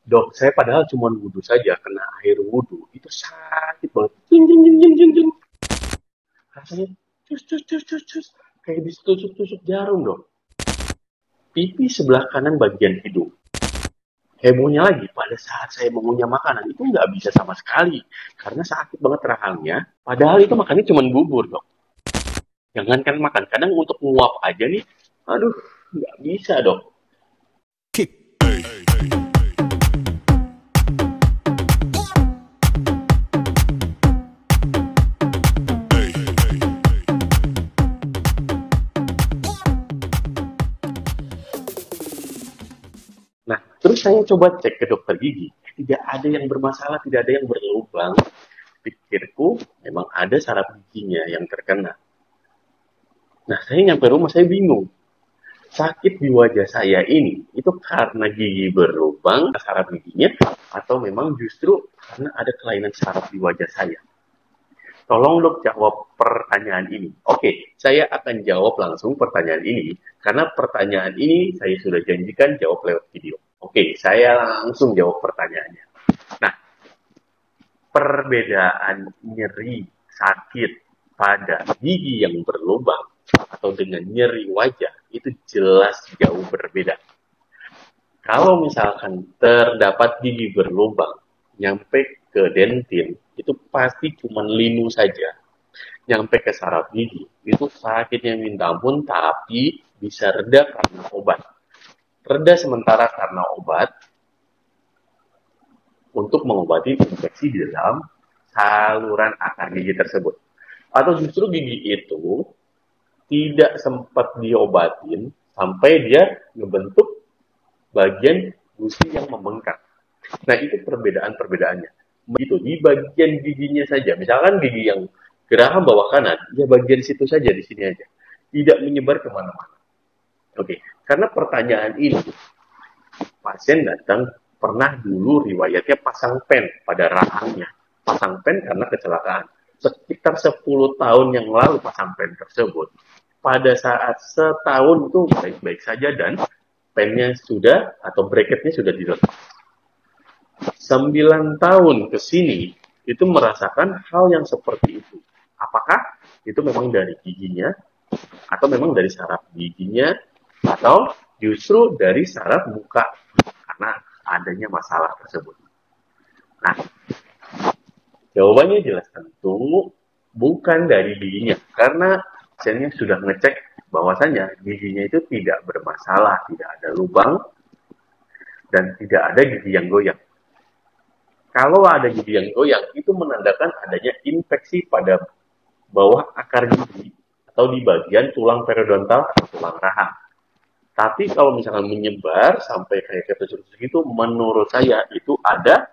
Dok, saya padahal cuma wudhu saja, kena air wudhu. Itu sakit banget. Jing, jing, jing, jing, jing, jing. Rasanya cus, cus, cus, cus, cus. Kayak ditusuk-tusuk jarum, dok. Pipi sebelah kanan bagian hidung. Hebohnya lagi, pada saat saya mengunyah makanan, itu nggak bisa sama sekali. Karena sakit banget rahangnya. Padahal itu makannya cuma bubur, dok. Jangankan makan, kadang untuk nguap aja nih, aduh, nggak bisa, dok. Nah, terus saya coba cek ke dokter gigi. Tidak ada yang bermasalah, tidak ada yang berlubang. Pikirku memang ada saraf giginya yang terkena. Nah, saya nyampe rumah, saya bingung. Sakit di wajah saya ini, itu karena gigi berlubang, saraf giginya, atau memang justru karena ada kelainan saraf di wajah saya. Tolong dok jawab pertanyaan ini. Oke, saya akan jawab langsung pertanyaan ini, karena pertanyaan ini saya sudah janjikan jawab lewat video. Oke, saya langsung jawab pertanyaannya. Nah, perbedaan nyeri sakit pada gigi yang berlubang atau dengan nyeri wajah itu jelas jauh berbeda. Kalau misalkan terdapat gigi berlubang nyampe ke dentin, itu pasti cuma linu saja. Nyampe ke saraf gigi, itu sakitnya minta ampun, tapi bisa reda karena obat. Reda sementara karena obat, untuk mengobati infeksi di dalam saluran akar gigi tersebut. Atau justru gigi itu tidak sempat diobatin sampai dia ngebentuk bagian gusi yang membengkak. Nah, itu perbedaan-perbedaannya. Begitu, di bagian giginya saja. Misalkan gigi yang geraham bawah kanan, ya bagian situ saja, di sini aja. Tidak menyebar kemana-mana. Oke, karena pertanyaan ini, pasien datang pernah dulu riwayatnya pasang pen pada rahangnya. Pasang pen karena kecelakaan. Sekitar 10 tahun yang lalu pasang pen tersebut. Pada saat setahun itu baik-baik saja dan pennya sudah atau bracketnya sudah dilepas. 9 tahun ke sini itu merasakan hal yang seperti itu. Apakah itu memang dari giginya atau memang dari saraf giginya atau justru dari saraf muka karena adanya masalah tersebut. Nah, jawabannya jelas tentu bukan dari giginya karena pasiennya sudah ngecek bahwasannya giginya itu tidak bermasalah, tidak ada lubang dan tidak ada gigi yang goyang. Kalau ada gigi yang goyang, itu menandakan adanya infeksi pada bawah akar gigi atau di bagian tulang periodontal atau tulang rahang. Tapi kalau misalkan menyebar sampai kayak ketusuk-tusuk itu, menurut saya itu ada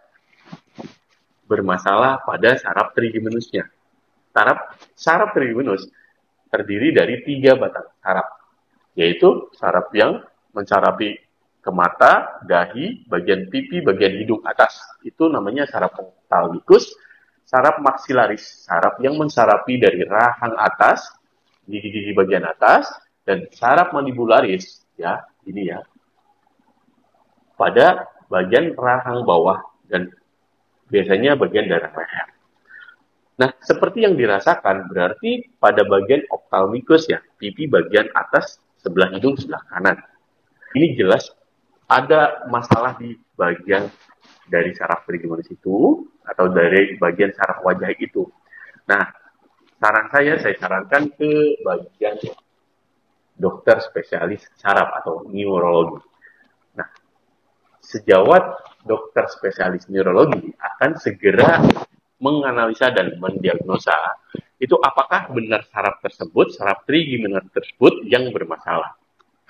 bermasalah pada saraf trigeminusnya. Saraf trigeminus terdiri dari 3 batang saraf, yaitu saraf yang mencarapi ke mata, dahi, bagian pipi, bagian hidung atas. Itu namanya saraf ophthalmicus. Saraf maxillaris, saraf yang mencarapi dari rahang atas, gigi-gigi bagian atas, dan saraf mandibularis, ya, ini ya, pada bagian rahang bawah dan biasanya bagian darah leher. Nah, seperti yang dirasakan berarti pada bagian ophthalmicus ya, pipi bagian atas sebelah hidung sebelah kanan. Ini jelas ada masalah di bagian dari saraf trigeminus itu atau dari bagian saraf wajah itu. Nah, saya sarankan ke bagian dokter spesialis saraf atau neurologi. Nah, sejawat dokter spesialis neurologi akan segera menganalisa dan mendiagnosa itu apakah benar saraf tersebut, saraf trigeminus tersebut yang bermasalah.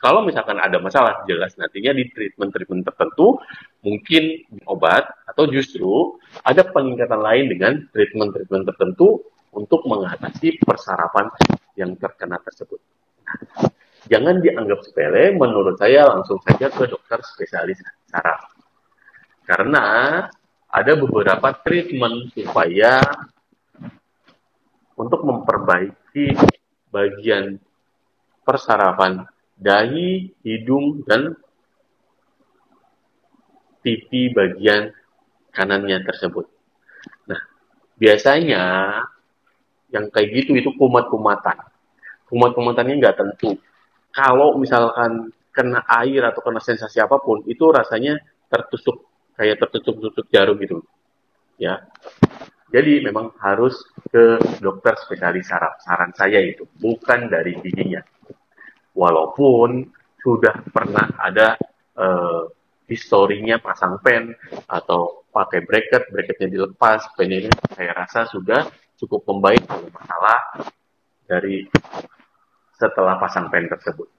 Kalau misalkan ada masalah, jelas nantinya di treatment-treatment tertentu, mungkin obat, atau justru ada peningkatan lain dengan treatment-treatment tertentu untuk mengatasi persarafan yang terkena tersebut. Nah, jangan dianggap sepele, menurut saya langsung saja ke dokter spesialis saraf. Karena ada beberapa treatment supaya untuk memperbaiki bagian persarafan dahi, hidung, dan pipi bagian kanannya tersebut. Nah, biasanya yang kayak gitu itu kumat-kumatan. Kumat-kumatannya nggak tentu. Kalau misalkan kena air atau kena sensasi apapun, itu rasanya tertusuk, kayak tertusuk-tusuk jarum gitu. Ya, jadi memang harus ke dokter spesialis saraf. Saran saya itu bukan dari giginya. Walaupun sudah pernah ada historinya pasang pen atau pakai bracketnya dilepas, pennya saya rasa sudah cukup membaik kalau masalah dari setelah pasang pen tersebut.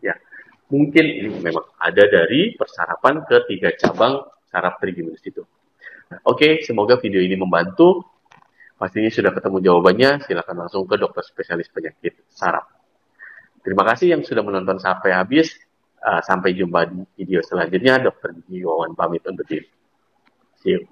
Ya, mungkin ini memang ada dari persarapan ke 3 cabang saraf trigeminus itu. Nah, oke, semoga video ini membantu. Pastinya sudah ketemu jawabannya, silakan langsung ke dokter spesialis penyakit saraf. Terima kasih yang sudah menonton sampai habis. Sampai jumpa di video selanjutnya. Dokter Gigi Wawan pamit untuk diri. See you.